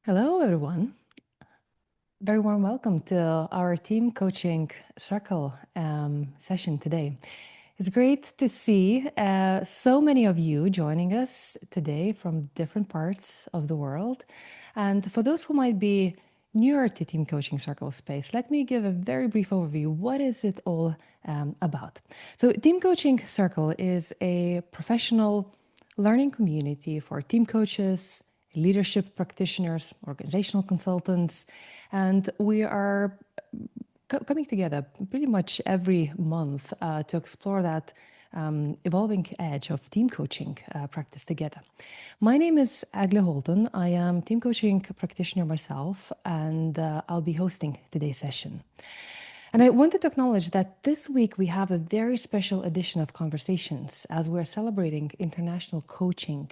Hello, everyone. Very warm welcome to our team coaching circle session today. It's great to see so many of you joining us today from different parts of the world. And for those who might be newer to team coaching circle space, let me give a very brief overview. What is it all about? So, team coaching circle is a professional learning community for team coaches, leadership practitioners, organizational consultants, and we are coming together pretty much every month to explore that evolving edge of team coaching practice together. My name is Agle Holton. I am team coaching practitioner myself, and I'll be hosting today's session. And I wanted to acknowledge that this week we have a very special edition of Conversations as we're celebrating International Coaching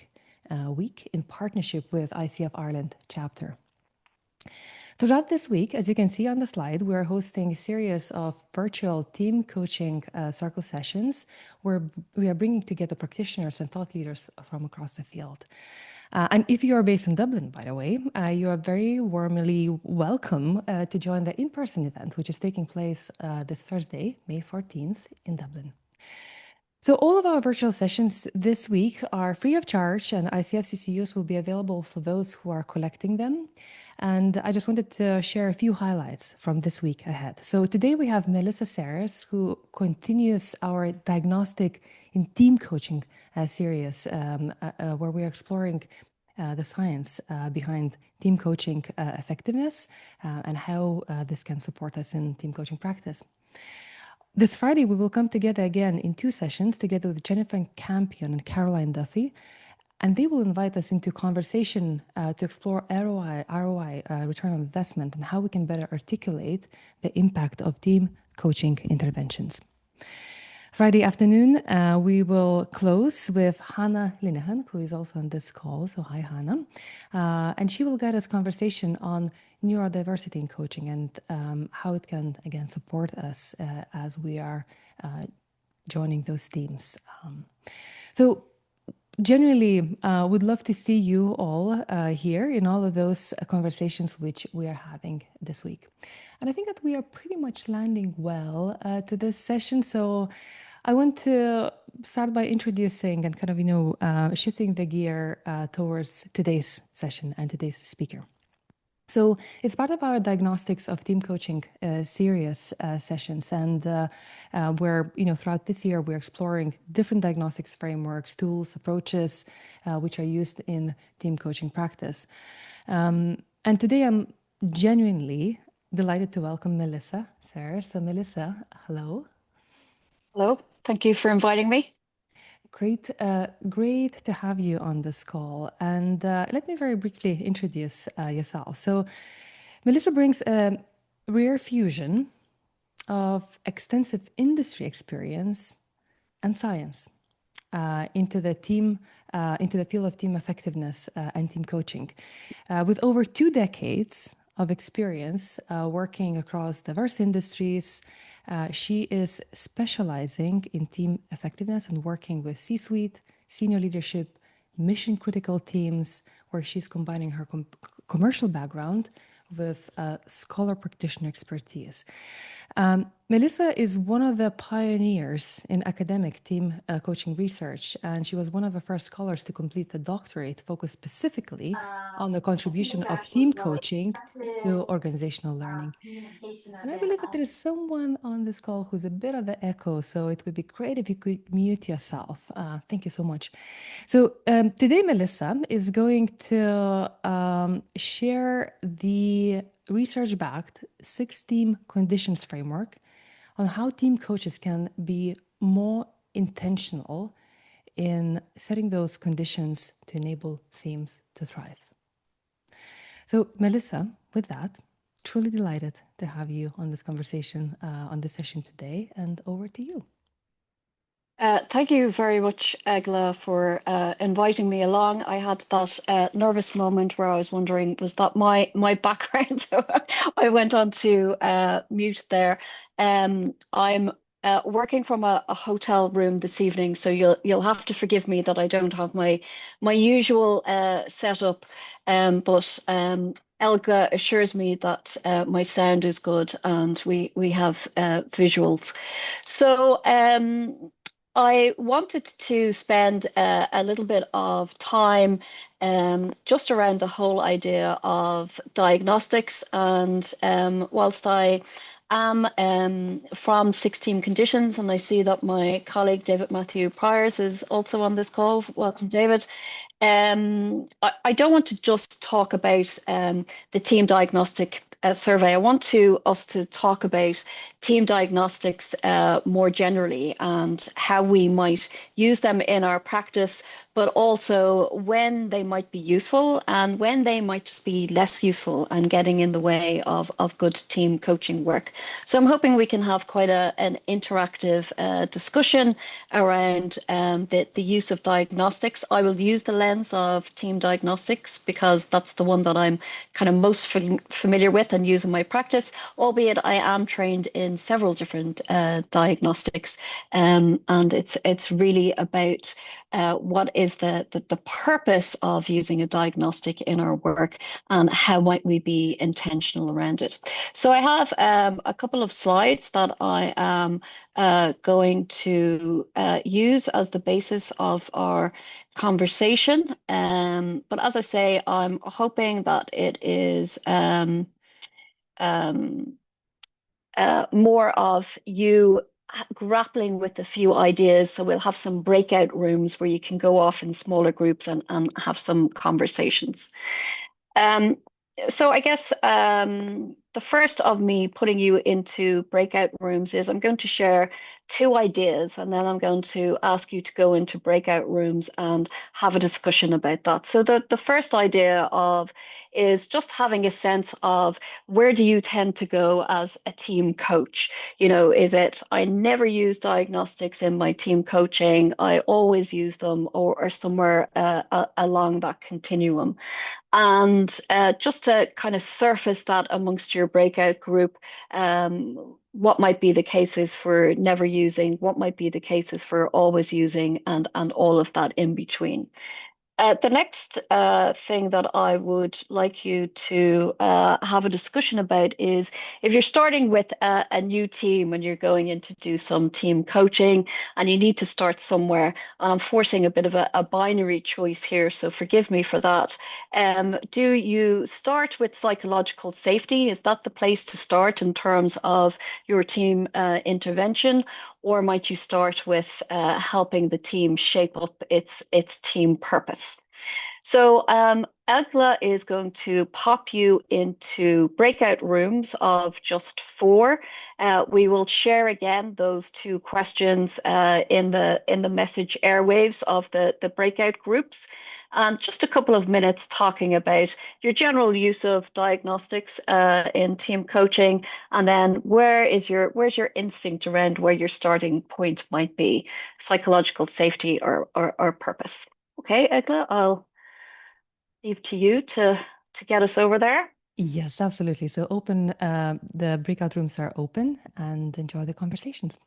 Week in partnership with ICF Ireland chapter. Throughout this week, as you can see on the slide, we are hosting a series of virtual team coaching circle sessions where we are bringing together practitioners and thought leaders from across the field. And if you are based in Dublin, by the way, you are very warmly welcome to join the in-person event, which is taking place this Thursday, May 14th in Dublin. So all of our virtual sessions this week are free of charge, and ICF CCUs will be available for those who are collecting them. And I just wanted to share a few highlights from this week ahead. So today we have Melissa Saris, who continues our diagnostic in team coaching series, where we are exploring the science behind team coaching effectiveness and how this can support us in team coaching practice. This Friday, we will come together again in two sessions together with Jennifer Campion and Caroline Duffy, and they will invite us into conversation to explore ROI, return on investment, and how we can better articulate the impact of team coaching interventions. Friday afternoon, we will close with Hannah Linehan, who is also on this call. So hi, Hannah. And she will guide us conversation on neurodiversity in coaching and how it can, again, support us as we are joining those teams. So genuinely, would love to see you all here in all of those conversations which we are having this week. And I think that we are pretty much landing well to this session. So I want to start by introducing and kind of, shifting the gear towards today's session and today's speaker. So it's part of our Diagnostics of Team Coaching series sessions, and where, throughout this year, we're exploring different diagnostics frameworks, tools, approaches, which are used in team coaching practice. And today I'm genuinely delighted to welcome Melissa Saris. So Melissa, hello. Hello, thank you for inviting me. Great to have you on this call. And let me very briefly introduce yourself. So, Melissa brings a rare fusion of extensive industry experience and science into the field of team effectiveness and team coaching, with over 2 decades of experience working across diverse industries. She is specializing in team effectiveness and working with C-suite, senior leadership, mission critical teams, where she's combining her commercial background with scholar practitioner expertise. Melissa is one of the pioneers in academic team coaching research, and she was one of the first scholars to complete a doctorate focused specifically on the I think contribution you're of actually team going coaching to to organizational learning. communication And and I then believe that there is someone on this call who's a bit of the echo, so it would be great if you could mute yourself. Thank you so much. So today, Melissa is going to share the research-backed 6 team conditions framework on how team coaches can be more intentional in setting those conditions to enable teams to thrive. So, Melissa, with that, truly delighted to have you on this conversation, on this session today, and over to you. Thank you very much, Egla, for inviting me along. I had that nervous moment where I was wondering, was that my background? So I went on to mute there. I'm working from a hotel room this evening, so you'll have to forgive me that I don't have my usual setup. But Elga assures me that my sound is good and we have visuals. So I wanted to spend a little bit of time just around the whole idea of diagnostics. And whilst I am from 16 Conditions, and I see that my colleague David Matthew Priors is also on this call. Welcome, David. I don't want to just talk about the team diagnostic survey. I want us to talk about team diagnostics more generally and how we might use them in our practice, but also when they might be useful and when they might just be less useful and getting in the way of good team coaching work. So I'm hoping we can have quite an interactive discussion around the use of diagnostics. I will use the lens of team diagnostics because that's the one that I'm kind of most familiar with and use in my practice, albeit I am trained in several different diagnostics. And it's really about what is the purpose of using a diagnostic in our work and how might we be intentional around it. So I have a couple of slides that I am going to use as the basis of our conversation. But as I say, I'm hoping that it is um, more of you grappling with a few ideas. So we'll have some breakout rooms where you can go off in smaller groups and have some conversations. Um, so I guess the first of me putting you into breakout rooms is I'm going to share two ideas and then I'm going to ask you to go into breakout rooms and have a discussion about that. So the first idea of is just having a sense of where do you tend to go as a team coach? You know, is it I never use diagnostics in my team coaching, I always use them, or somewhere along that continuum? And just to kind of surface that amongst your breakout group, what might be the cases for never using, what might be the cases for always using, and all of that in between. The next thing that I would like you to have a discussion about is if you're starting with a new team and you're going in to do some team coaching and you need to start somewhere, and I'm forcing a bit of a binary choice here, so forgive me for that. Do you start with psychological safety? Is that the place to start in terms of your team intervention? Or might you start with helping the team shape up its team purpose? So Agla is going to pop you into breakout rooms of just four. We will share again those two questions in the message airwaves of the breakout groups. And just a couple of minutes talking about your general use of diagnostics in team coaching, and then where's your instinct around where your starting point might be, psychological safety or purpose. Okay, Egla, I'll leave to you to get us over there. Yes, absolutely. So open, the breakout rooms are open and enjoy the conversations.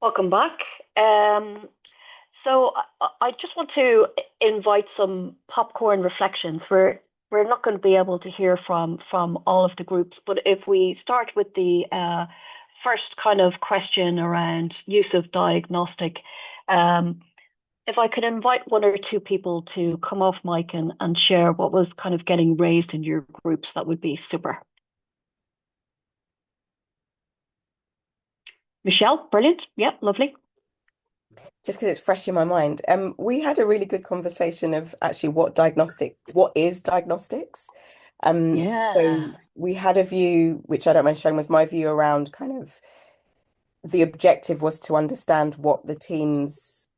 Welcome back. So I just want to invite some popcorn reflections. We're not going to be able to hear from all of the groups, but if we start with the first kind of question around use of diagnostic, um, if I could invite one or two people to come off mic and share what was kind of getting raised in your groups, that would be super. Michelle, brilliant. Yep, lovely. Just because it's fresh in my mind. We had a really good conversation of actually what is diagnostics. Yeah. So we had a view, which I don't mind sharing, was my view around kind of the objective was to understand what the team's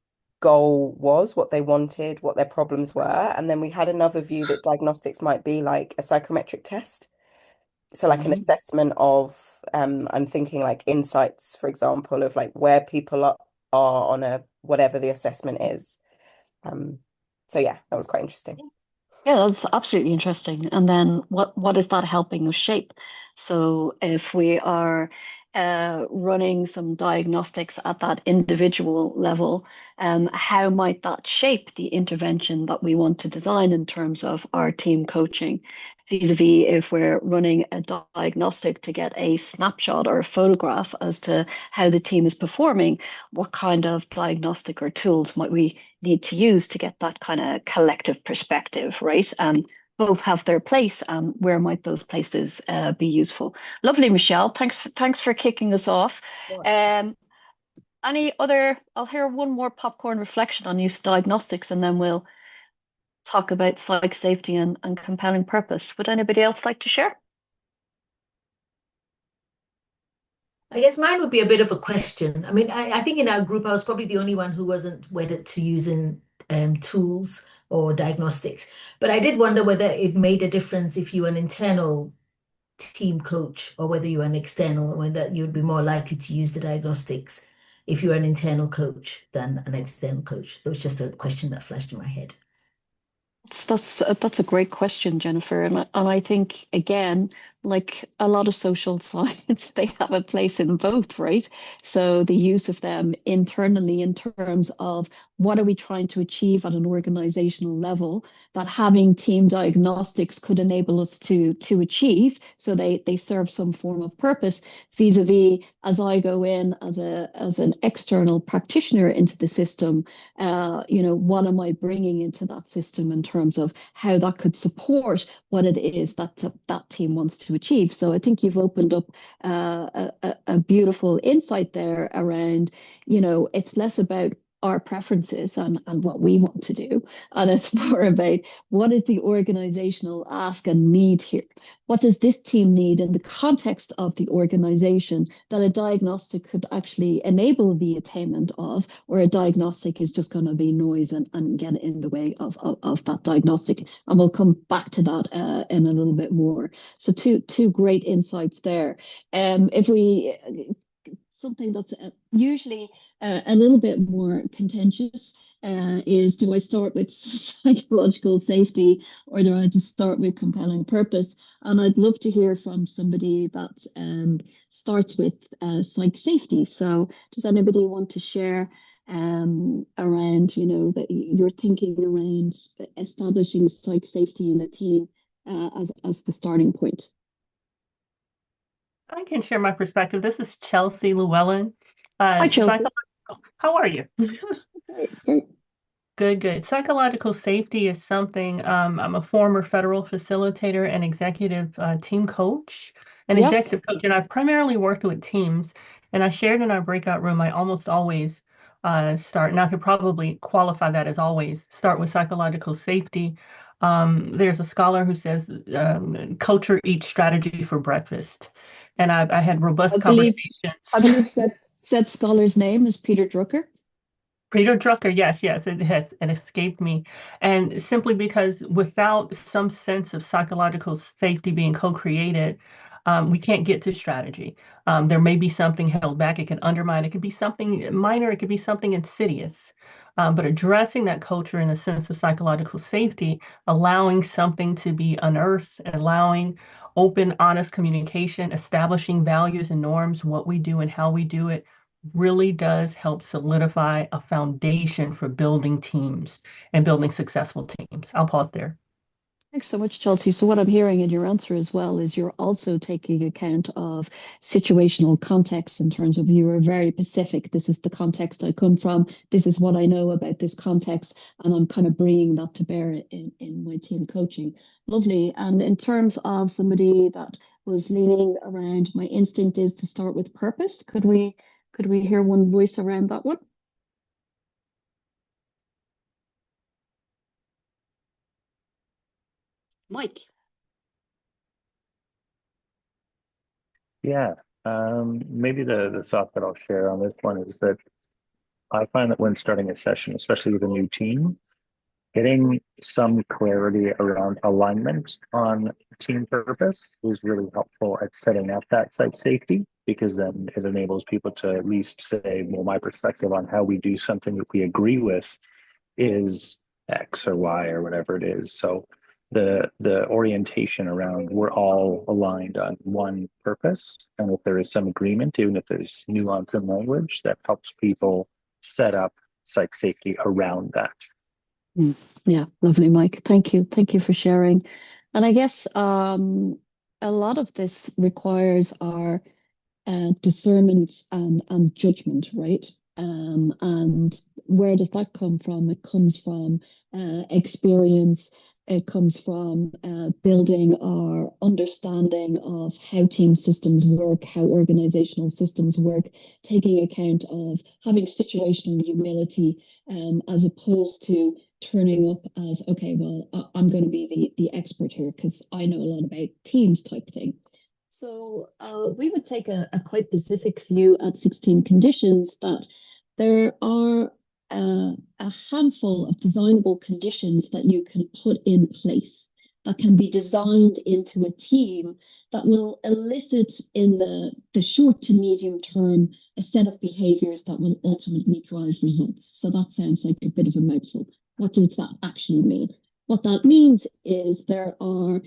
goal was, what they wanted, what their problems were. And then we had another view that diagnostics might be like a psychometric test. So like an Mhm. assessment of, I'm thinking like insights, for example, of like where people are on a whatever the assessment is. Um, so yeah, that was quite interesting. Yeah, that's absolutely interesting. And then what is that helping us shape? So if we are running some diagnostics at that individual level, how might that shape the intervention that we want to design in terms of our team coaching? Vis-a-vis if we're running a diagnostic to get a snapshot or a photograph as to how the team is performing, what kind of diagnostic or tools might we need to use to get that kind of collective perspective, right? And both have their place, and where might those places be useful? Lovely, Michelle. Thanks for kicking us off. Um, any other? I'll hear one more popcorn reflection on use of diagnostics, and then we'll talk about psych safety and compelling purpose. Would anybody else like to share? I guess mine would be a bit of a question. I mean, I think in our group, I was probably the only one who wasn't wedded to using tools or diagnostics. But I did wonder whether it made a difference if you were an internal team coach or whether you were an external, or whether you'd be more likely to use the diagnostics if you were an internal coach than an external coach. It was just a question that flashed in my head. That's a great question, Jennifer. And I think again, like a lot of social science, they have a place in both, right? So the use of them internally in terms of what are we trying to achieve at an organizational level that having team diagnostics could enable us to achieve. So they serve some form of purpose vis-a-vis as I go in as an external practitioner into the system, what am I bringing into that system in terms of how that could support what it is that team wants to achieve. So I think you've opened up a beautiful insight there around, it's less about our preferences and what we want to do. And it's more about what is the organizational ask and need here? What does this team need in the context of the organization that a diagnostic could actually enable the attainment of, or a diagnostic is just going to be noise and get in the way of that diagnostic? And we'll come back to that in a little bit more. So two great insights there. If we something that's usually a little bit more contentious is, do I start with psychological safety or do I just start with compelling purpose? And I'd love to hear from somebody that starts with psych safety. So does anybody want to share around, that you're thinking around establishing psych safety in a team as the starting point? I can share my perspective. This is Chelsea Llewellyn. Hi, Chelsea. How are you? Great. Good, good. Psychological safety is something, I'm a former federal facilitator and executive team coach, an Yeah. executive coach, and I've primarily worked with teams. And I shared in our breakout room, I almost always start, and I could probably qualify that as always, start with psychological safety. There's a scholar who says, culture eats strategy for breakfast. And I had robust conversations. I believe said scholar's name is Peter Drucker. Peter Drucker, yes, yes, it escaped me. And simply because without some sense of psychological safety being co-created, we can't get to strategy. There may be something held back. It can undermine. It could be something minor. It could be something insidious. But addressing that culture in a sense of psychological safety, allowing something to be unearthed, allowing open, honest communication, establishing values and norms, what we do and how we do it, really does help solidify a foundation for building teams and building successful teams. I'll pause there. Thanks so much, Chelsea. So what I'm hearing in your answer as well is you're also taking account of situational context in terms of you are very specific. This is the context I come from. This is what I know about this context. And I'm kind of bringing that to bear in my team coaching. Lovely. And in terms of somebody that was leaning around, my instinct is to start with purpose. Could we hear one voice around that one? Mike. Yeah, maybe the thought that I'll share on this one is that I find that when starting a session, especially with a new team, getting some clarity around alignment on team purpose is really helpful at setting up that site safety, because then it enables people to at least say, well, my perspective on how we do something that we agree with is X or Y or whatever it is. So the orientation around we're all aligned on one purpose, and if there is some agreement, even if there's nuance in language, that helps people set up psych safety around that. Yeah, lovely, Mike. Thank you. Thank you for sharing. And I guess a lot of this requires our discernment and judgment, right? And where does that come from? It comes from experience. It comes from building our understanding of how team systems work, how organizational systems work, taking account of having situational humility, as opposed to turning up as, okay, well, I'm going to be the expert here because I know a lot about teams type thing. So we would take a quite specific view at 16 conditions that there are a handful of designable conditions that you can put in place that can be designed into a team that will elicit in the short to medium term a set of behaviors that will ultimately drive results. So that sounds like a bit of a mouthful. What does that actually mean? What that means is there are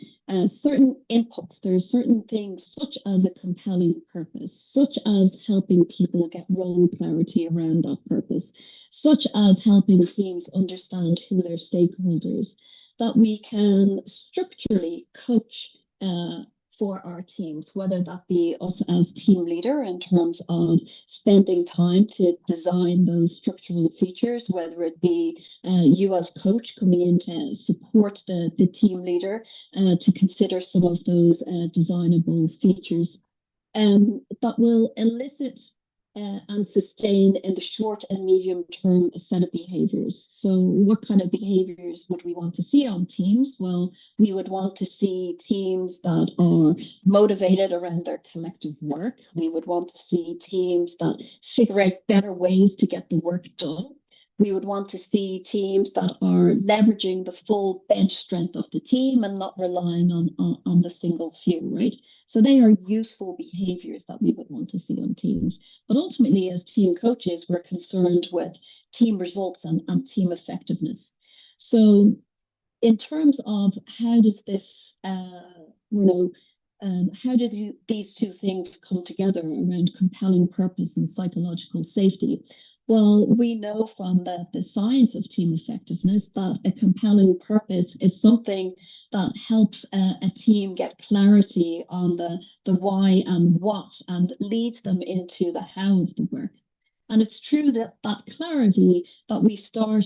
certain inputs, there are certain things such as a compelling purpose, such as helping people get role clarity around that purpose, such as helping teams understand who their stakeholders, that we can structurally coach for our teams, whether that be us as team leader in terms of spending time to design those structural features, whether it be you as coach coming in to support the team leader to consider some of those designable features that will elicit and sustain in the short and medium term a set of behaviors. So what kind of behaviors would we want to see on teams? Well, we would want to see teams that are motivated around their collective work. We would want to see teams that figure out better ways to get the work done. We would want to see teams that are leveraging the full bench strength of the team and not relying on the single few, right? So they are useful behaviors that we would want to see on teams. But ultimately, as team coaches, we're concerned with team results and team effectiveness. So in terms of how does this, how do these two things come together around compelling purpose and psychological safety? Well, we know from the science of team effectiveness that a compelling purpose is something that helps a team get clarity on the why and what and leads them into the how of the work. And it's true that that clarity that we start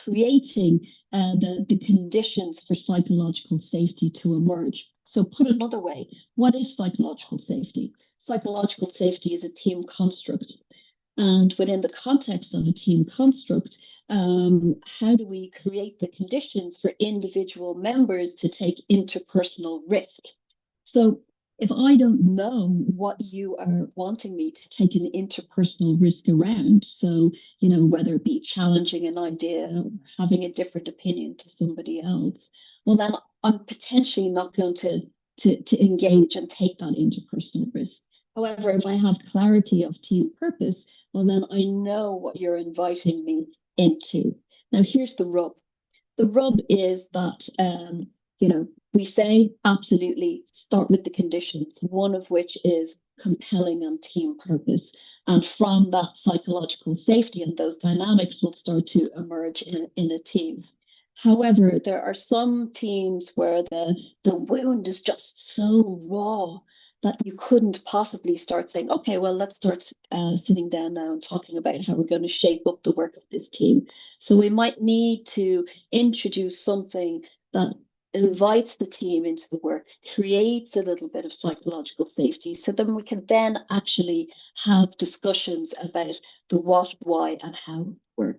creating the conditions for psychological safety to emerge. So put another way, what is psychological safety? Psychological safety is a team construct. And within the context of a team construct, how do we create the conditions for individual members to take interpersonal risk? So if I don't know what you are wanting me to take an interpersonal risk around, so, whether it be challenging an idea or having a different opinion to somebody else, well, then I'm potentially not going to engage and take that interpersonal risk. However, if I have clarity of team purpose, well, then I know what you're inviting me into. Now, here's the rub. The rub is that, we say absolutely start with the conditions, one of which is compelling and team purpose. And from that, psychological safety and those dynamics will start to emerge in a team. However, there are some teams where the wound is just so raw that you couldn't possibly start saying, okay, well, let's start sitting down now and talking about how we're going to shape up the work of this team. So we might need to introduce something that invites the team into the work, creates a little bit of psychological safety, so then we can then actually have discussions about the what, why, and how work.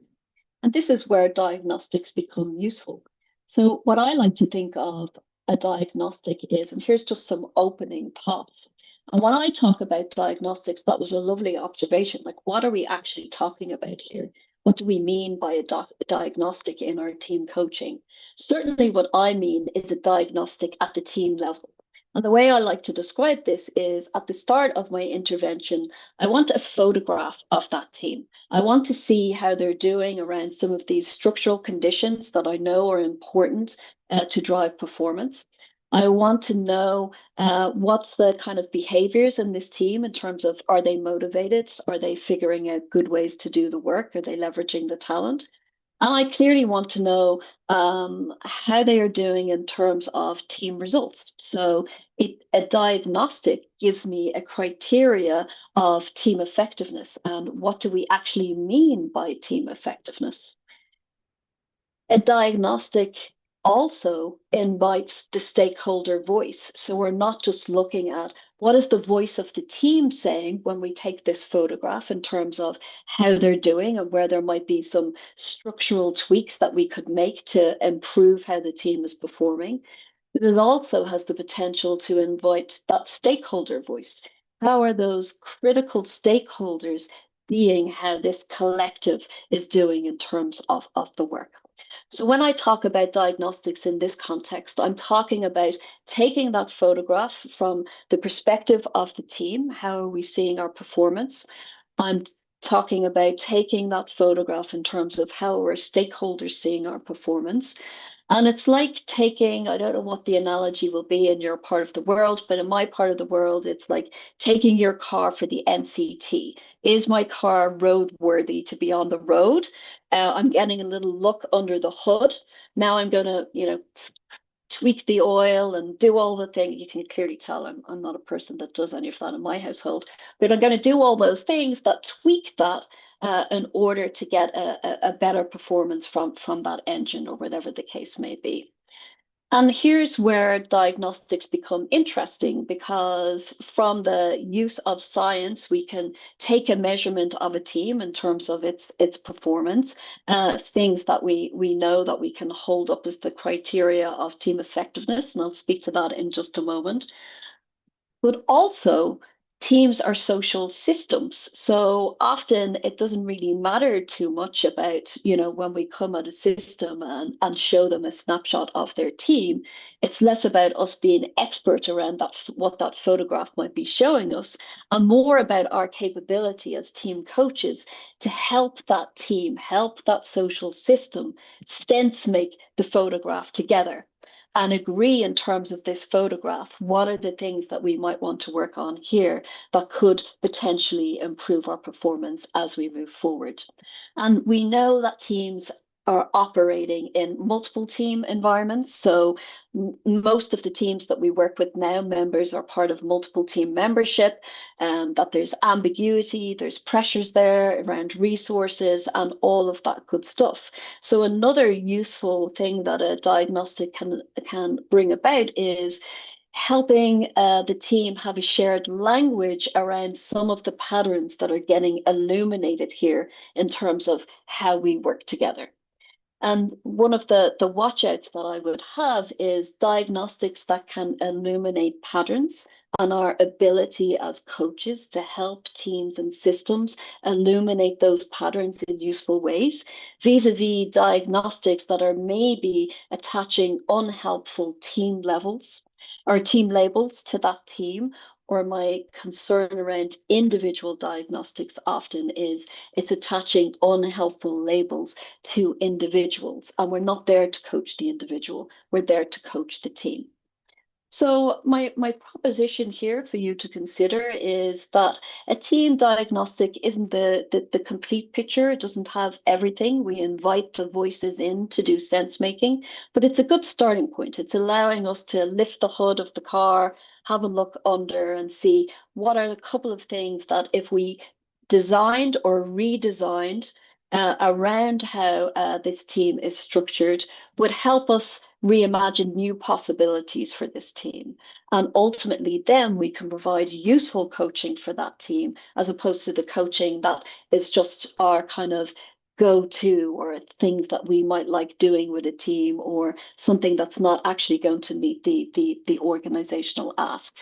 And this is where diagnostics become useful. So what I like to think of a diagnostic is, and here's just some opening thoughts. And when I talk about diagnostics, that was a lovely observation. Like, what are we actually talking about here? What do we mean by a diagnostic in our team coaching? Certainly what I mean is a diagnostic at the team level. And the way I like to describe this is at the start of my intervention, I want a photograph of that team. I want to see how they're doing around some of these structural conditions that I know are important to drive performance. I want to know what's the kind of behaviors in this team in terms of, are they motivated? Are they figuring out good ways to do the work? Are they leveraging the talent? And I clearly want to know how they are doing in terms of team results. So a diagnostic gives me a criteria of team effectiveness. And what do we actually mean by team effectiveness? A diagnostic also invites the stakeholder voice. So we're not just looking at what is the voice of the team saying when we take this photograph in terms of how they're doing and where there might be some structural tweaks that we could make to improve how the team is performing. But it also has the potential to invite that stakeholder voice. How are those critical stakeholders seeing how this collective is doing in terms of the work? So when I talk about diagnostics in this context, I'm talking about taking that photograph from the perspective of the team. How are we seeing our performance? I'm talking about taking that photograph in terms of how are stakeholders seeing our performance. And it's like taking, I don't know what the analogy will be in your part of the world, but in my part of the world, it's like taking your car for the NCT. Is my car roadworthy to be on the road? I'm getting a little look under the hood. Now I'm going to, tweak the oil and do all the things. You can clearly tell I'm not a person that does any of that in my household, but I'm going to do all those things that tweak that in order to get a better performance from that engine or whatever the case may be. And here's where diagnostics become interesting, because from the use of science, we can take a measurement of a team in terms of its performance, things that we know that we can hold up as the criteria of team effectiveness. And I'll speak to that in just a moment. But also, teams are social systems. So often it doesn't really matter too much about, when we come at a system and show them a snapshot of their team, it's less about us being expert around that, what that photograph might be showing us, and more about our capability as team coaches to help that team, help that social system sense make the photograph together and agree in terms of this photograph, what are the things that we might want to work on here that could potentially improve our performance as we move forward. And we know that teams are operating in multiple team environments. So most of the teams that we work with now, members are part of multiple team membership, and that there's ambiguity, there's pressures there around resources and all of that good stuff. So another useful thing that a diagnostic can bring about is helping the team have a shared language around some of the patterns that are getting illuminated here in terms of how we work together. And one of the watchouts that I would have is diagnostics that can illuminate patterns, and our ability as coaches to help teams and systems illuminate those patterns in useful ways, vis-a-vis diagnostics that are maybe attaching unhelpful team levels or team labels to that team. Or my concern around individual diagnostics often is it's attaching unhelpful labels to individuals, and we're not there to coach the individual, we're there to coach the team. So my proposition here for you to consider is that a team diagnostic isn't the complete picture. It doesn't have everything. We invite the voices in to do sense making, but it's a good starting point. It's allowing us to lift the hood of the car, have a look under and see what are a couple of things that if we designed or redesigned around how this team is structured would help us reimagine new possibilities for this team. And ultimately, then we can provide useful coaching for that team, as opposed to the coaching that is just our kind of go-to or things that we might like doing with a team, or something that's not actually going to meet the organizational ask.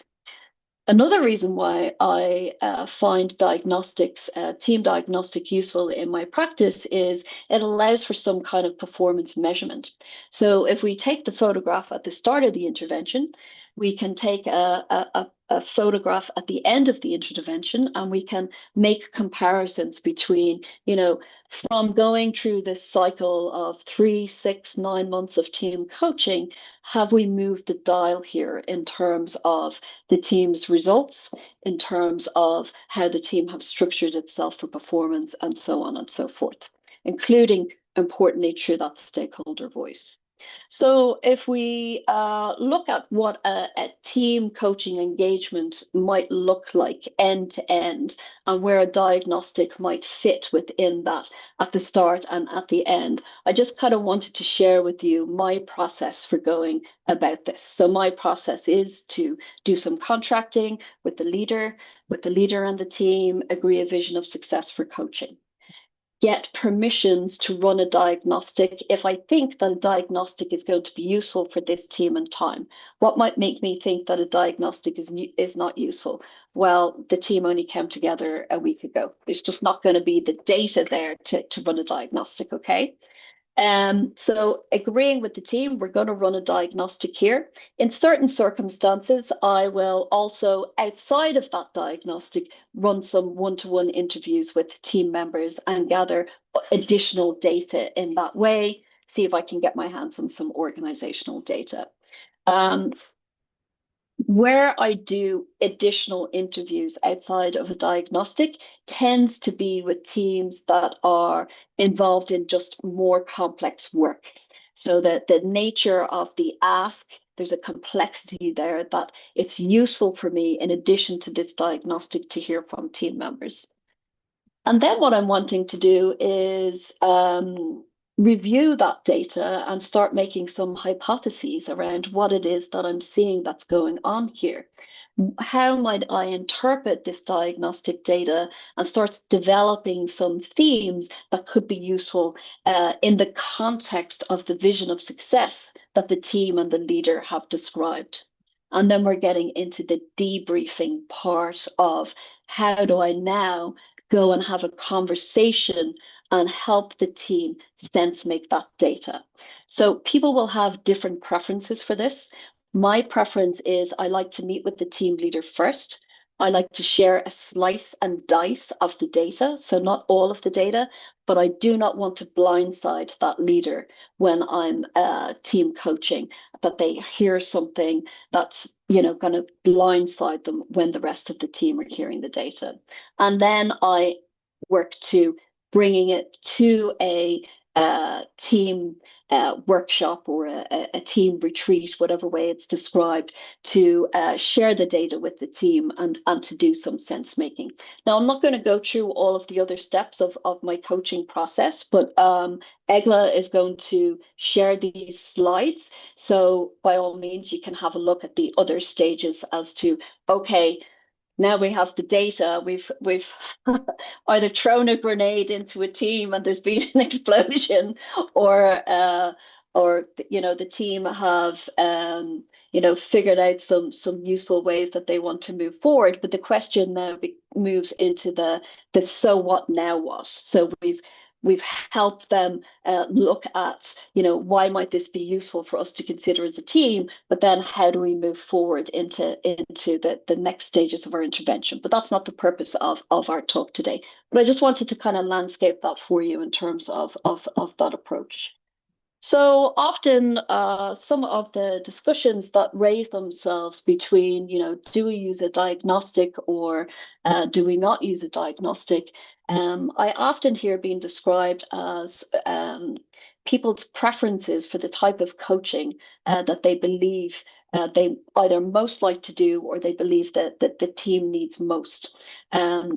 Another reason why I find diagnostics, team diagnostic useful in my practice is it allows for some kind of performance measurement. So if we take the photograph at the start of the intervention, We can take a photograph at the end of the intervention, and we can make comparisons between, from going through this cycle of 3, 6, 9 months of team coaching, have we moved the dial here in terms of the team's results, in terms of how the team have structured itself for performance, and so on and so forth, including, importantly, through that stakeholder voice. So if we look at what a team coaching engagement might look like end to end, and where a diagnostic might fit within that at the start and at the end, I just kind of wanted to share with you my process for going about this. So my process is to do some contracting with the leader and the team, agree a vision of success for coaching, get permissions to run a diagnostic if I think that a diagnostic is going to be useful for this team and time. What might make me think that a diagnostic is not useful? Well, the team only came together a week ago. There's just not going to be the data there to run a diagnostic, okay? So agreeing with the team, we're going to run a diagnostic here. In certain circumstances, I will also, outside of that diagnostic, run some one-to-one interviews with team members and gather additional data in that way, see if I can get my hands on some organizational data. Where I do additional interviews outside of a diagnostic tends to be with teams that are involved in just more complex work. So that the nature of the ask, there's a complexity there that it's useful for me, in addition to this diagnostic, to hear from team members. And then what I'm wanting to do is review that data and start making some hypotheses around what it is that I'm seeing that's going on here. How might I interpret this diagnostic data and start developing some themes that could be useful in the context of the vision of success that the team and the leader have described? And then we're getting into the debriefing part of how do I now go and have a conversation and help the team sense make that data. So people will have different preferences for this. My preference is I like to meet with the team leader first. I like to share a slice and dice of the data, so not all of the data, but I do not want to blindside that leader when I'm team coaching, that they hear something that's going to blindside them when the rest of the team are hearing the data. And then I work to bringing it to a team workshop or a team retreat, whatever way it's described, to share the data with the team and to do some sense making. Now, I'm not going to go through all of the other steps of my coaching process, but Egla is going to share these slides. So by all means, you can have a look at the other stages as to, okay, now we have the data. We've either thrown a grenade into a team and there's been an explosion, or the team have figured out some useful ways that they want to move forward. But the question now moves into the so what now what. So we've helped them look at, why might this be useful for us to consider as a team, but then how do we move forward into the next stages of our intervention? But that's not the purpose of our talk today. But I just wanted to kind of landscape that for you in terms of that approach. So often some of the discussions that raise themselves between, do we use a diagnostic or do we not use a diagnostic? I often hear being described as people's preferences for the type of coaching that they believe they either most like to do or they believe that the team needs most.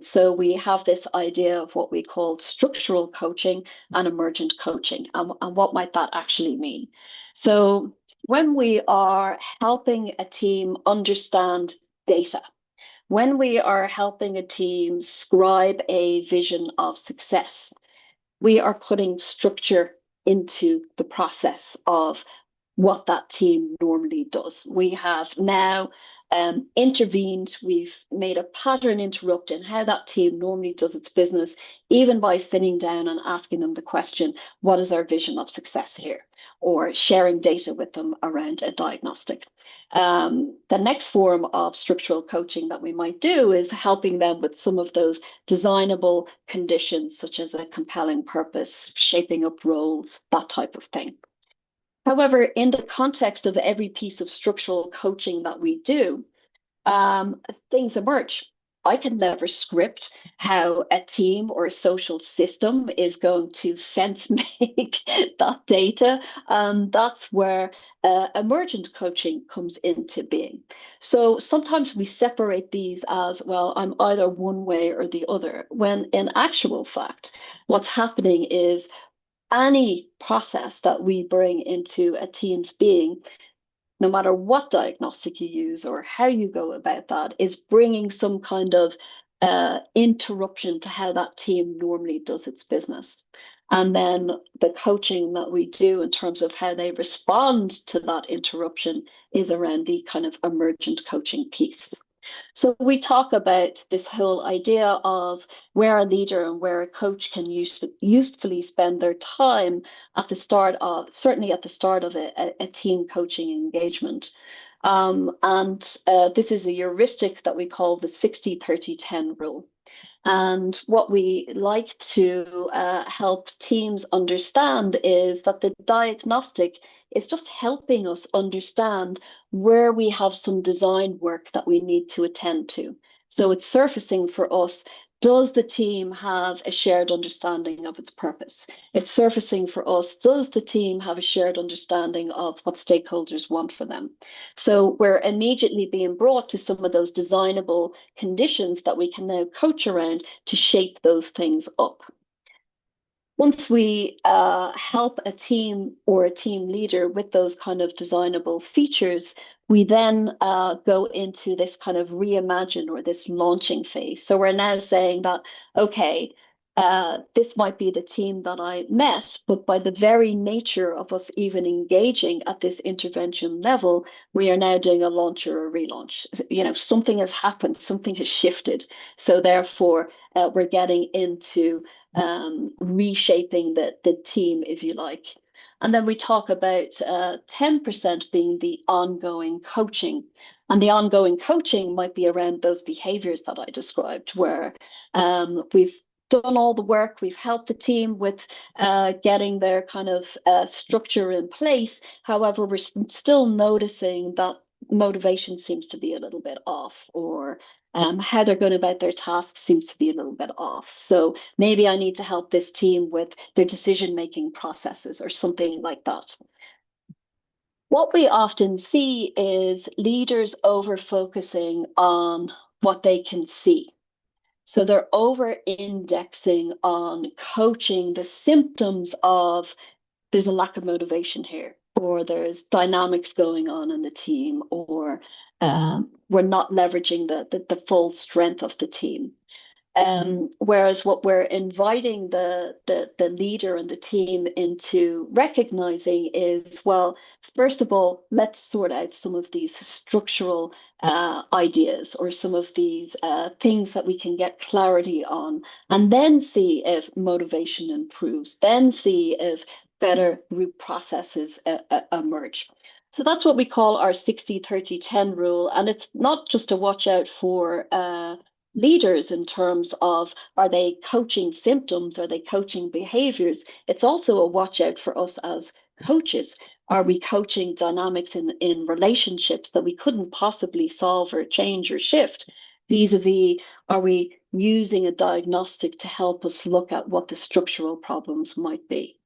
So we have this idea of what we call structural coaching and emergent coaching. And what might that actually mean? So when we are helping a team understand data, when we are helping a team scribe a vision of success, we are putting structure into the process of what that team normally does. We have now intervened, we've made a pattern interrupt in how that team normally does its business, even by sitting down and asking them the question, what is our vision of success here? Or sharing data with them around a diagnostic. The next form of structural coaching that we might do is helping them with some of those designable conditions, such as a compelling purpose, shaping up roles, that type of thing. However, in the context of every piece of structural coaching that we do, things emerge. I can never script how a team or a social system is going to sense make that data. That's where emergent coaching comes into being. So sometimes we separate these as, well, I'm either one way or the other, when in actual fact, what's happening is any process that we bring into a team's being, no matter what diagnostic you use or how you go about that, is bringing some kind of interruption to how that team normally does its business. And then the coaching that we do in terms of how they respond to that interruption is around the kind of emergent coaching piece. So we talk about this whole idea of where a leader and where a coach can usefully spend their time at the start of, certainly at the start of a team coaching engagement. This is a heuristic that we call the 60-30-10 rule. And what we like to help teams understand is that the diagnostic is just helping us understand where we have some design work that we need to attend to. So it's surfacing for us, does the team have a shared understanding of its purpose? It's surfacing for us, does the team have a shared understanding of what stakeholders want for them? So we're immediately being brought to some of those designable conditions that we can now coach around to shape those things up. Once we help a team or a team leader with those kind of designable features, we then go into this kind of reimagine or this launching phase. So we're now saying that, okay, this might be the team that I met, but by the very nature of us even engaging at this intervention level, we are now doing a launch or a relaunch. You know, something has happened, something has shifted. So therefore, we're getting into reshaping the team, if you like. And then we talk about 10% being the ongoing coaching. And the ongoing coaching might be around those behaviors that I described, where we've done all the work, we've helped the team with getting their kind of structure in place. However, we're still noticing that motivation seems to be a little bit off, or how they're going about their tasks seems to be a little bit off. So maybe I need to help this team with their decision-making processes or something like that. What we often see is leaders over-focusing on what they can see. So they're over-indexing on coaching the symptoms of there's a lack of motivation here, or there's dynamics going on in the team, or we're not leveraging the full strength of the team. Whereas what we're inviting the leader and the team into recognizing is, well, first of all, let's sort out some of these structural ideas or some of these things that we can get clarity on, and then see if motivation improves, then see if better root processes emerge. So that's what we call our 60-30-10 rule. And it's not just a watch out for leaders in terms of, are they coaching symptoms? Are they coaching behaviors? It's also a watch out for us as coaches. Are we coaching dynamics in relationships that we couldn't possibly solve or change or shift? Vis-a-vis, are we using a diagnostic to help us look at what the structural problems might be?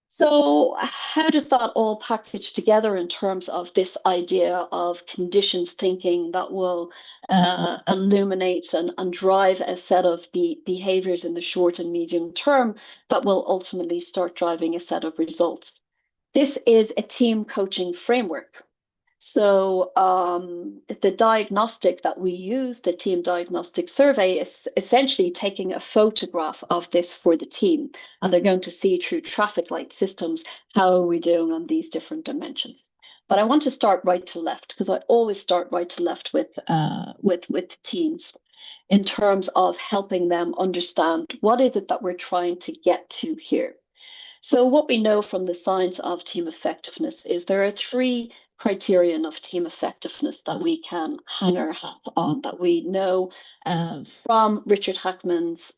So how does that all package together in terms of this idea of conditions thinking that will illuminate and drive a set of behaviors in the short and medium term that will ultimately start driving a set of results? This is a team coaching framework. So the diagnostic that we use, the team diagnostic survey, is essentially taking a photograph of this for the team. And they're going to see through traffic light systems, how are we doing on these different dimensions? But I want to start right to left because I always start right to left with teams in terms of helping them understand what is it that we're trying to get to here. So what we know from the science of team effectiveness is there are three criterion of team effectiveness that we can hang our hat on, that we know from Richard Hackman's,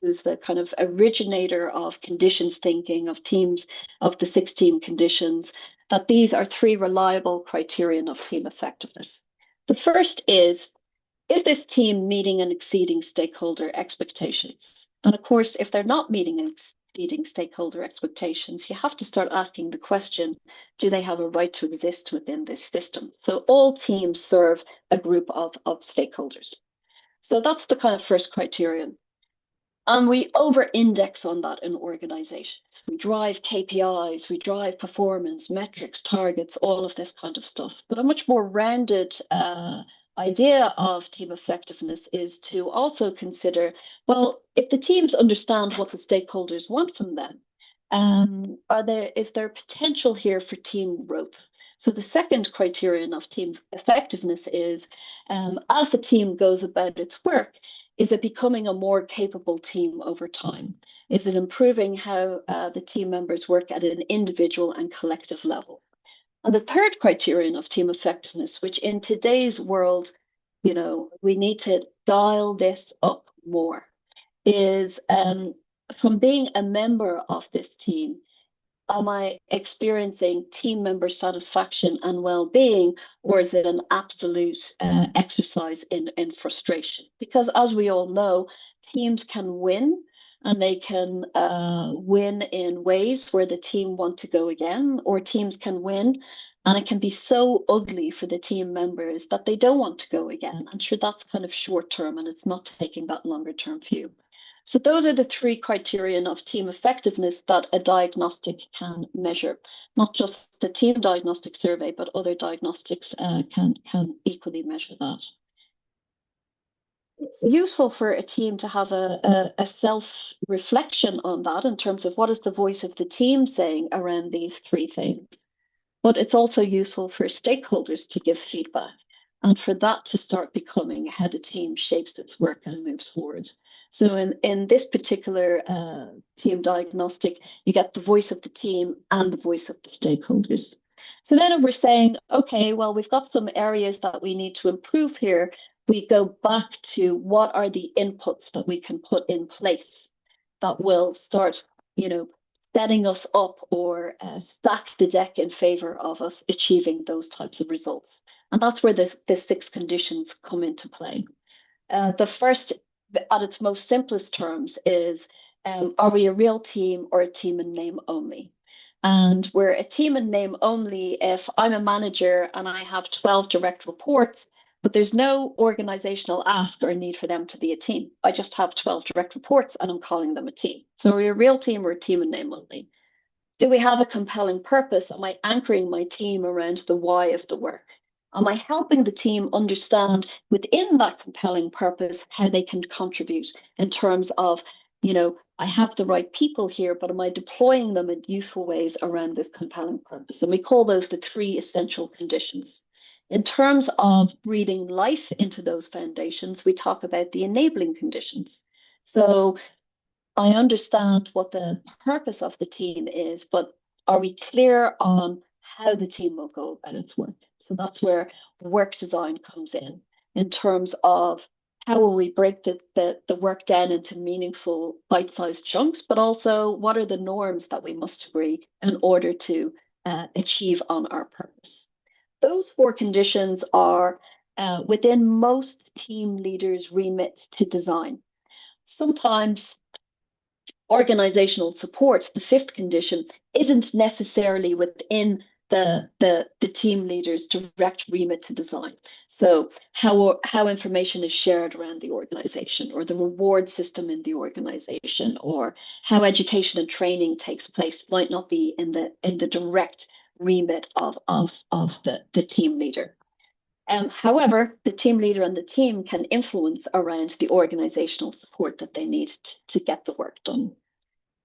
who's the kind of originator of conditions thinking, of teams, of the 6 team conditions, that these are three reliable criterion of team effectiveness. The first is this team meeting and exceeding stakeholder expectations? And of course, if they're not meeting and exceeding stakeholder expectations, you have to start asking the question, do they have a right to exist within this system? So all teams serve a group of stakeholders. So that's the kind of first criterion. And we over-index on that in organizations. We drive KPIs, we drive performance, metrics, targets, all of this kind of stuff. But a much more rounded idea of team effectiveness is to also consider, well, if the teams understand what the stakeholders want from them, is there potential here for team growth? So the second criterion of team effectiveness is, as the team goes about its work, is it becoming a more capable team over time? Is it improving how the team members work at an individual and collective level? And the third criterion of team effectiveness, which in today's world, you know, we need to dial this up more, is from being a member of this team, am I experiencing team member satisfaction and well-being, or is it an absolute exercise in frustration? Because as we all know, teams can win, and they can win in ways where the team want to go again, or teams can win and it can be so ugly for the team members that they don't want to go again. I'm sure that's kind of short term, and it's not taking that longer term view. So those are the three criterion of team effectiveness that a diagnostic can measure. Not just the team diagnostic survey, but other diagnostics can equally measure that. It's useful for a team to have a self-reflection on that in terms of what is the voice of the team saying around these three things. But it's also useful for stakeholders to give feedback and for that to start becoming how the team shapes its work and moves forward. So in this particular team diagnostic, you get the voice of the team and the voice of the stakeholders. So then if we're saying, okay, well, we've got some areas that we need to improve here, we go back to what are the inputs that we can put in place that will start, you know, setting us up or stack the deck in favor of us achieving those types of results. And that's where the 6 conditions come into play. The first, at its most simplest terms, is are we a real team or a team in name only? And we're a team in name only if I'm a manager and I have 12 direct reports, but there's no organizational ask or need for them to be a team. I just have 12 direct reports and I'm calling them a team. So are we a real team or a team in name only? Do we have a compelling purpose? Am I anchoring my team around the why of the work? Am I helping the team understand within that compelling purpose how they can contribute in terms of, you know, I have the right people here, but am I deploying them in useful ways around this compelling purpose? And we call those the 3 essential conditions. In terms of breathing life into those foundations, we talk about the enabling conditions. So I understand what the purpose of the team is, but are we clear on how the team will go about its work? So that's where work design comes in terms of how will we break the work down into meaningful bite-sized chunks, but also what are the norms that we must agree in order to achieve on our purpose. Those 4 conditions are within most team leaders' remit to design. Sometimes organizational support, the 5th condition, isn't necessarily within the team leader's direct remit to design. So how information is shared around the organization, or the reward system in the organization, or how education and training takes place might not be in the direct remit of the team leader. However, the team leader and the team can influence around the organizational support that they need to get the work done.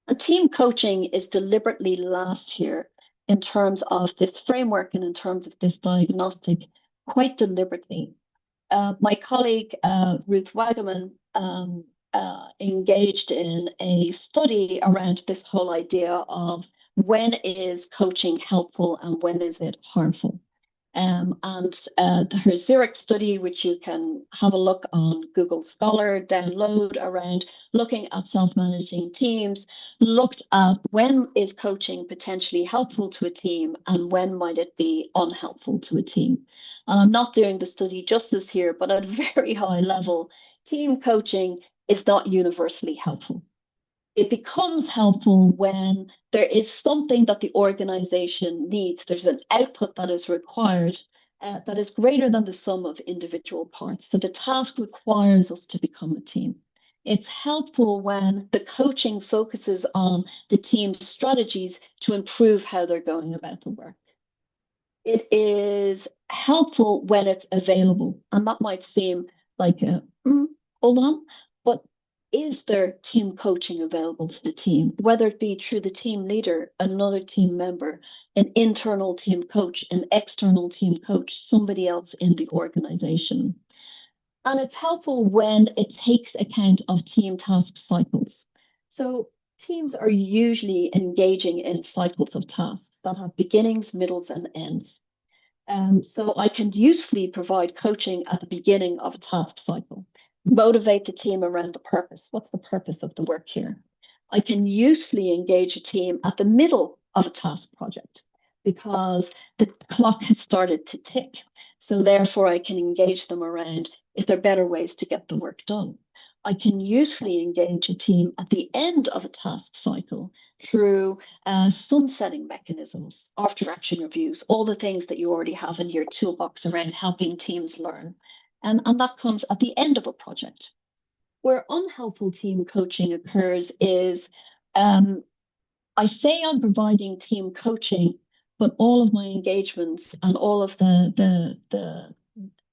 And team coaching is deliberately last here in terms of this framework and in terms of this diagnostic quite deliberately. My colleague Ruth Wagaman engaged in a study around this whole idea of when is coaching helpful and when is it harmful. And her Zurich study, which you can have a look on Google Scholar, download around looking at self-managing teams, looked at when is coaching potentially helpful to a team and when might it be unhelpful to a team. And I'm not doing the study justice here, but at a very high level, team coaching is not universally helpful. It becomes helpful when there is something that the organization needs. There's an output that is required that is greater than the sum of individual parts. So the task requires us to become a team. It's helpful when the coaching focuses on the team's strategies to improve how they're going about the work. It is helpful when it's available. And that might seem like hold on, but is there team coaching available to the team, whether it be through the team leader, another team member, an internal team coach, an external team coach, somebody else in the organization? And it's helpful when it takes account of team task cycles. So teams are usually engaging in cycles of tasks that have beginnings, middles, and ends. So I can usefully provide coaching at the beginning of a task cycle, motivate the team around the purpose. What's the purpose of the work here? I can usefully engage a team at the middle of a task project because the clock has started to tick. So therefore I can engage them around, is there better ways to get the work done? I can usefully engage a team at the end of a task cycle through sunsetting mechanisms, after action reviews, all the things that you already have in your toolbox around helping teams learn. And that comes at the end of a project. Where unhelpful team coaching occurs is I say I'm providing team coaching, but all of my engagements and all of the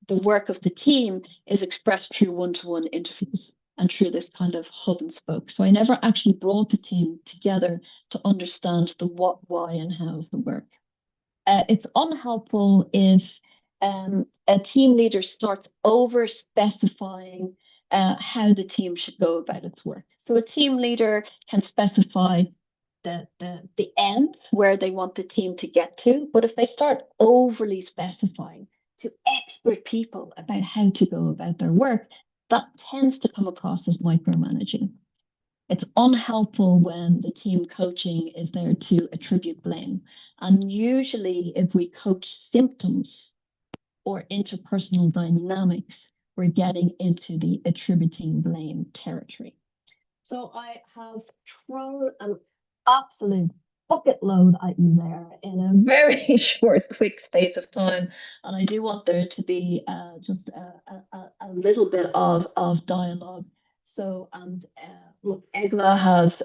work of the team is expressed through one-to-one interviews and through this kind of hub and spoke. So I never actually brought the team together to understand the what, why, and how of the work. It's unhelpful if a team leader starts over specifying how the team should go about its work. So a team leader can specify the ends where they want the team to get to, but if they start overly specifying to expert people about how to go about their work, that tends to come across as micromanaging. It's unhelpful when the team coaching is there to attribute blame. And usually if we coach symptoms or interpersonal dynamics, we're getting into the attributing blame territory. So I have thrown an absolute bucket load at you there in a very short, quick space of time. And I do want there to be just a little bit of dialogue. So, and look, Egla has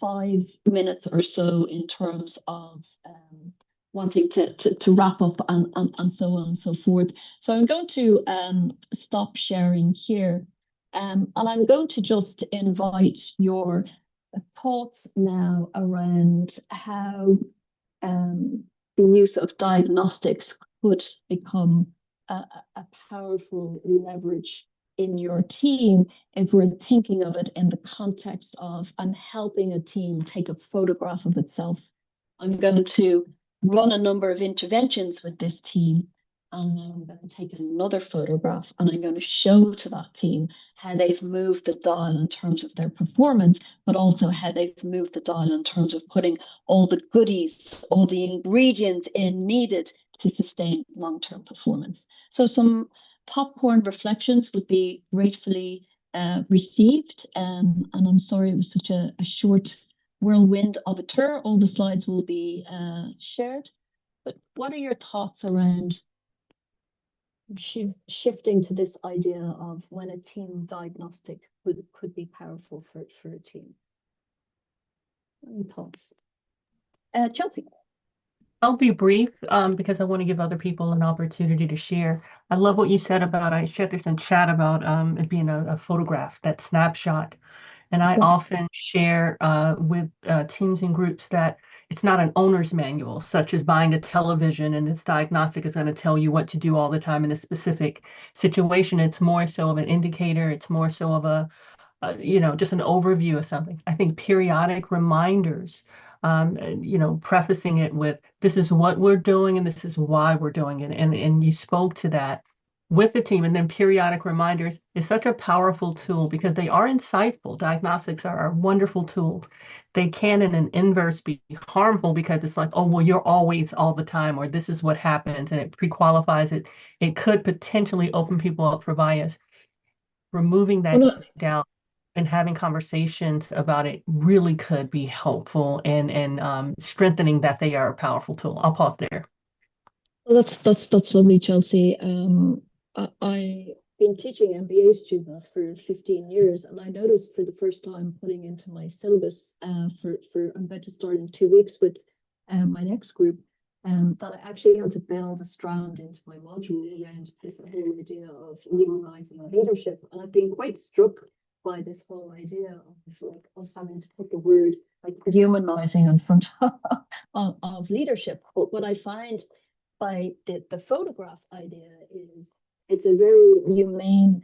5 minutes or so in terms of wanting to wrap up and so on and so forth. So I'm going to stop sharing here. And I'm going to just invite your thoughts now around how the use of diagnostics could become a powerful leverage in your team if we're thinking of it in the context of I'm helping a team take a photograph of itself. I'm going to run a number of interventions with this team, and then I'm going to take another photograph and I'm going to show to that team how they've moved the dial in terms of their performance, but also how they've moved the dial in terms of putting all the goodies, all the ingredients in needed to sustain long-term performance. So some popcorn reflections would be gratefully received. And I'm sorry it was such a short whirlwind of a tour. All the slides will be shared. But what are your thoughts around shifting to this idea of when a team diagnostic could be powerful for a team? Any thoughts? Chelsea. I'll be brief because I want to give other people an opportunity to share. I love what you said about, I shared this in chat about it being a photograph, that snapshot. And I often share with teams and groups that it's not an owner's manual, such as buying a television and this diagnostic is going to tell you what to do all the time in a specific situation. It's more so of an indicator. It's more so of a just an overview of something. I think periodic reminders, prefacing it with this is what we're doing and this is why we're doing it. And you spoke to that with the team. And then periodic reminders is such a powerful tool because they are insightful. Diagnostics are wonderful tools. They can, in an inverse, be harmful because it's like, oh, well, you're always all the time, or this is what happens, and it pre-qualifies it. It could potentially open people up for bias. Removing that down and having conversations about it really could be helpful and strengthening that they are a powerful tool. I'll pause there. Well, that's lovely, Chelsea. I've been teaching MBA students for 15 years, and I noticed for the first time putting into my syllabus for I'm about to start in 2 weeks with my next group, that I actually had to build a strand into my module around this whole idea of humanizing leadership, and I've been quite struck by this whole idea of like us having to put the word like humanizing in front of leadership. But what I find by the photograph idea is it's a very humane,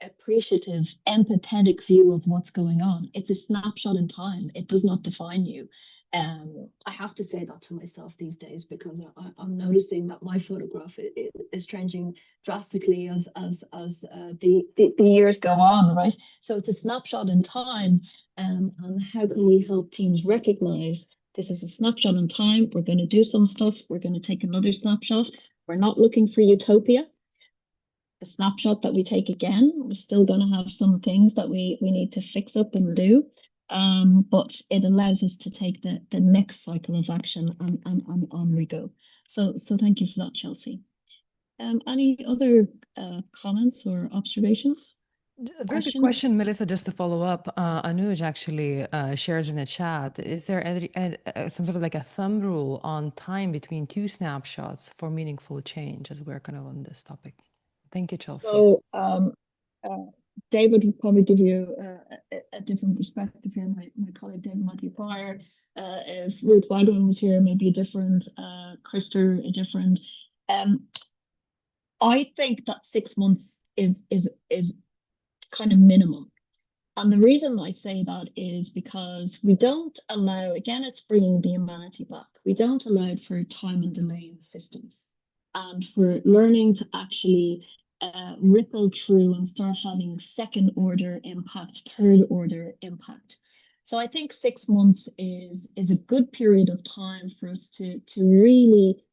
appreciative, empathetic view of what's going on. It's a snapshot in time. It does not define you. I have to say that to myself these days because I'm noticing that my photograph is changing drastically as the years go on, right? So it's a snapshot in time, and how can we help teams recognize this is a snapshot in time? We're going to do some stuff. We're going to take another snapshot. We're not looking for utopia. The snapshot that we take again, we're still going to have some things that we need to fix up and do. But it allows us to take the next cycle of action and on we go. So thank you for that, Chelsea. Any other comments or observations? A very good question, Melissa, just to follow up. Anuj actually shares in the chat, is there some sort of like a thumb rule on time between two snapshots for meaningful change as we're kind of on this topic? Thank you, Chelsea. So David would probably give you a different perspective here. My colleague David Matthew Pryor, if Ruth Wagner was here, maybe a different, Krister, a different. I think that 6 months is kind of minimum. And the reason I say that is because we don't allow, again, it's bringing the humanity back. We don't allow for time and delay in systems and for learning to actually ripple through and start having second order impact, third order impact. So I think 6 months is a good period of time for us to really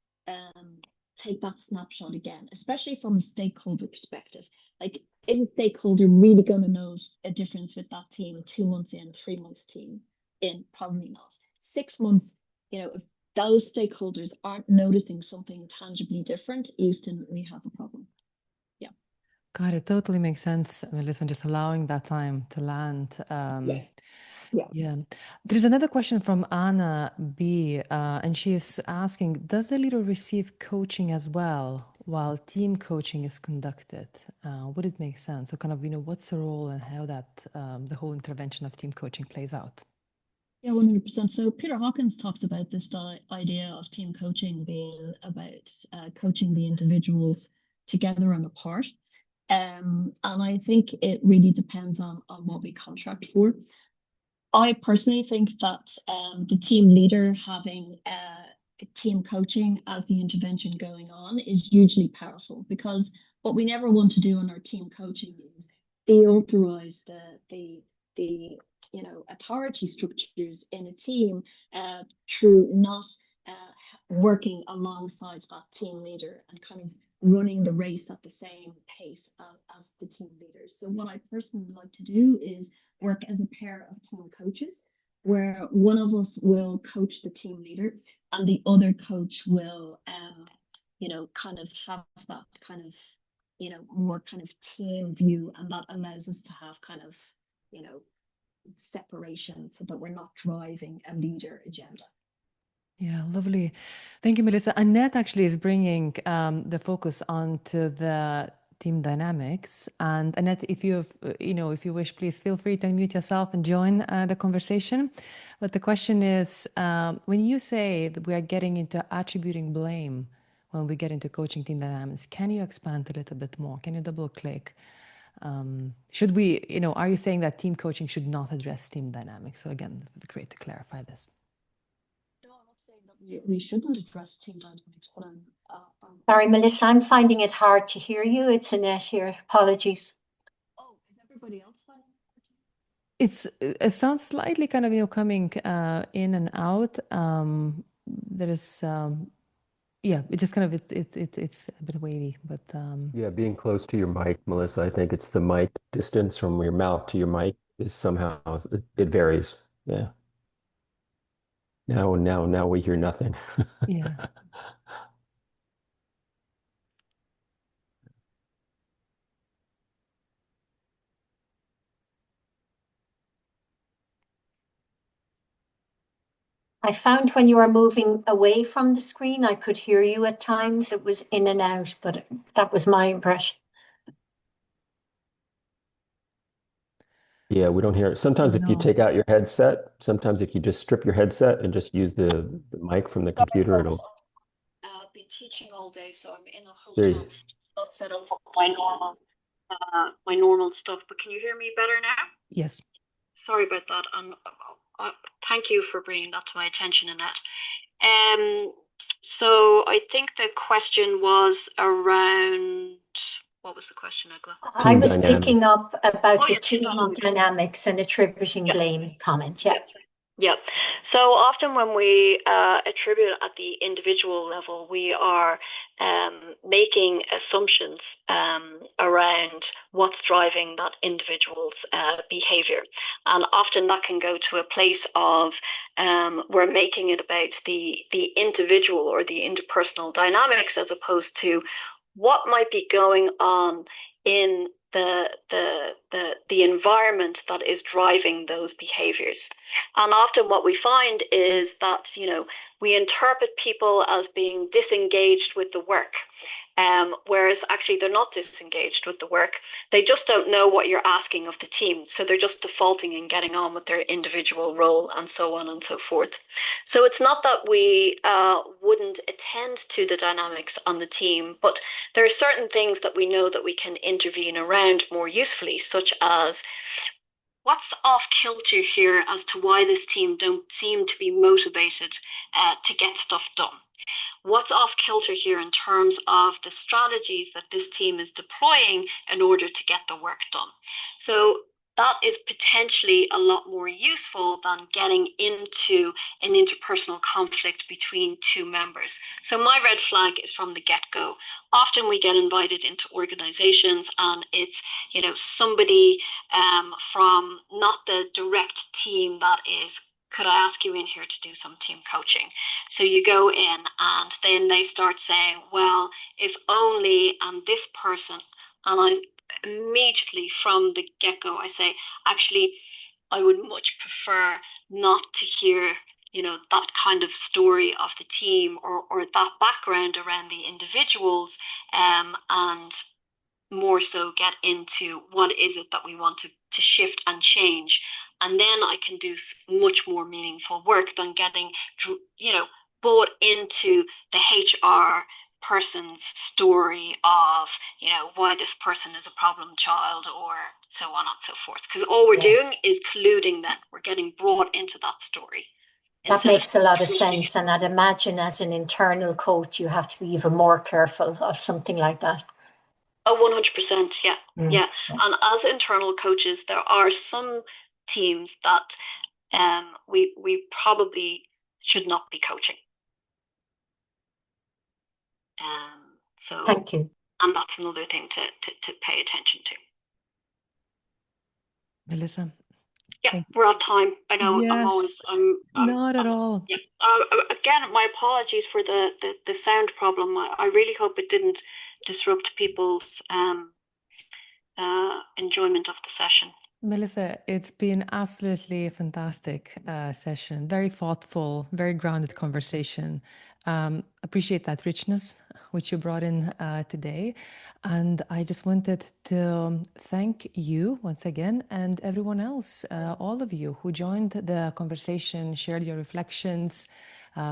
take that snapshot again, especially from a stakeholder perspective. Like, is a stakeholder really going to know a difference with that team 2 months in, 3 months team in? Probably not. 6 months, if those stakeholders aren't noticing something tangibly different, Houston, we have a problem. Yeah. God, it totally makes sense, Melissa, just allowing that time to land. Yeah. There's another question from Anna B, and she is asking, does the leader receive coaching as well while team coaching is conducted? Would it make sense? So kind of, what's the role and how that the whole intervention of team coaching plays out? Yeah, 100%. So Peter Hawkins talks about this idea of team coaching being about coaching the individuals together and apart. And I think it really depends on what we contract for. I personally think that the team leader having team coaching as the intervention going on is hugely powerful, because what we never want to do in our team coaching is deauthorize the authority structures in a team through not working alongside that team leader and kind of running the race at the same pace as the team leaders. So what I personally like to do is work as a pair of team coaches, where one of us will coach the team leader and the other coach will kind of have that kind of more kind of team view, and that allows us to have kind of separation so that we're not driving a leader agenda. Yeah, lovely. Thank you, Melissa. Annette actually is bringing the focus onto the team dynamics. And Annette, if you if you wish, please feel free to unmute yourself and join the conversation. But the question is, when you say that we are getting into attributing blame when we get into coaching team dynamics, can you expand a little bit more? Can you double click? Should we, are you saying that team coaching should not address team dynamics? So again, it would be great to clarify this. No, I'm not saying that we shouldn't address team dynamics, but sorry, Melissa, I'm finding it hard to hear you. It's Annette here. Apologies. Oh, is everybody else finding It sounds slightly kind of, coming in and out. There is, yeah, it just kind of, it's a bit wavy, but. Yeah, being close to your mic, Melissa, I think it's the mic distance from your mouth to your mic is somehow, it varies. Yeah. Now we hear nothing. Yeah. I found when you were moving away from the screen, I could hear you at times. It was in and out, but that was my impression. Yeah, we don't hear it. Sometimes if you take out your headset, sometimes if you just strip your headset and just use the mic from the computer, it'll. I've been teaching all day, so I'm in a hotel. Not set up my normal stuff. But can you hear me better now? Yes. Sorry about that, and thank you for bringing that to my attention, Annette. So I think the question was around. What was the question, Egla? I was picking up about the team dynamics and attributing blame comment. Yeah. Yeah. So often when we attribute at the individual level, we are making assumptions around what's driving that individual's behavior. And often that can go to a place of we're making it about the individual or the interpersonal dynamics as opposed to what might be going on in the environment that is driving those behaviors. And often what we find is that, we interpret people as being disengaged with the work, whereas actually they're not disengaged with the work. They just don't know what you're asking of the team. So they're just defaulting and getting on with their individual role and so on and so forth. So it's not that we wouldn't attend to the dynamics on the team, but there are certain things that we know that we can intervene around more usefully, such as what's off kilter here as to why this team don't seem to be motivated to get stuff done. What's off kilter here in terms of the strategies that this team is deploying in order to get the work done. So that is potentially a lot more useful than getting into an interpersonal conflict between two members. So my red flag is from the get-go. Often we get invited into organizations and it's, somebody from not the direct team that is, could I ask you in here to do some team coaching? So you go in and then they start saying, well, if only this person, and I immediately from the get-go, I say, actually, I would much prefer not to hear, that kind of story of the team or that background around the individuals, and more so get into what is it that we want to shift and change. And then I can do much more meaningful work than getting, bought into the HR person's story of, why this person is a problem child or so on and so forth. Because all we're doing is colluding then. We're getting brought into that story. That makes a lot of sense. And I'd imagine as an internal coach, you have to be even more careful of something like that. Oh, 100%. Yeah. Yeah. And as internal coaches, there are some teams that we probably should not be coaching. So thank you. And that's another thing to pay attention to. Melissa. Yeah, we're at time. I know. Yes, I'm not at all. Yeah. Again, my apologies for the sound problem. I really hope it didn't disrupt people's enjoyment of the session. Melissa, it's been absolutely a fantastic session. Very thoughtful, very grounded conversation. Appreciate that richness which you brought in today. And I just wanted to thank you once again and everyone else, all of you who joined the conversation, shared your reflections,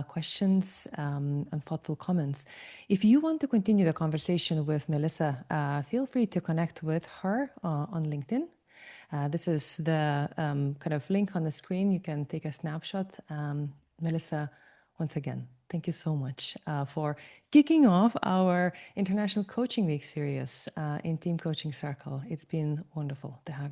questions, and thoughtful comments. If you want to continue the conversation with Melissa, feel free to connect with her on LinkedIn. This is the kind of link on the screen. You can take a snapshot. Melissa, once again, thank you so much for kicking off our International Coaching Week series in Team Coaching Circle. It's been wonderful to have you.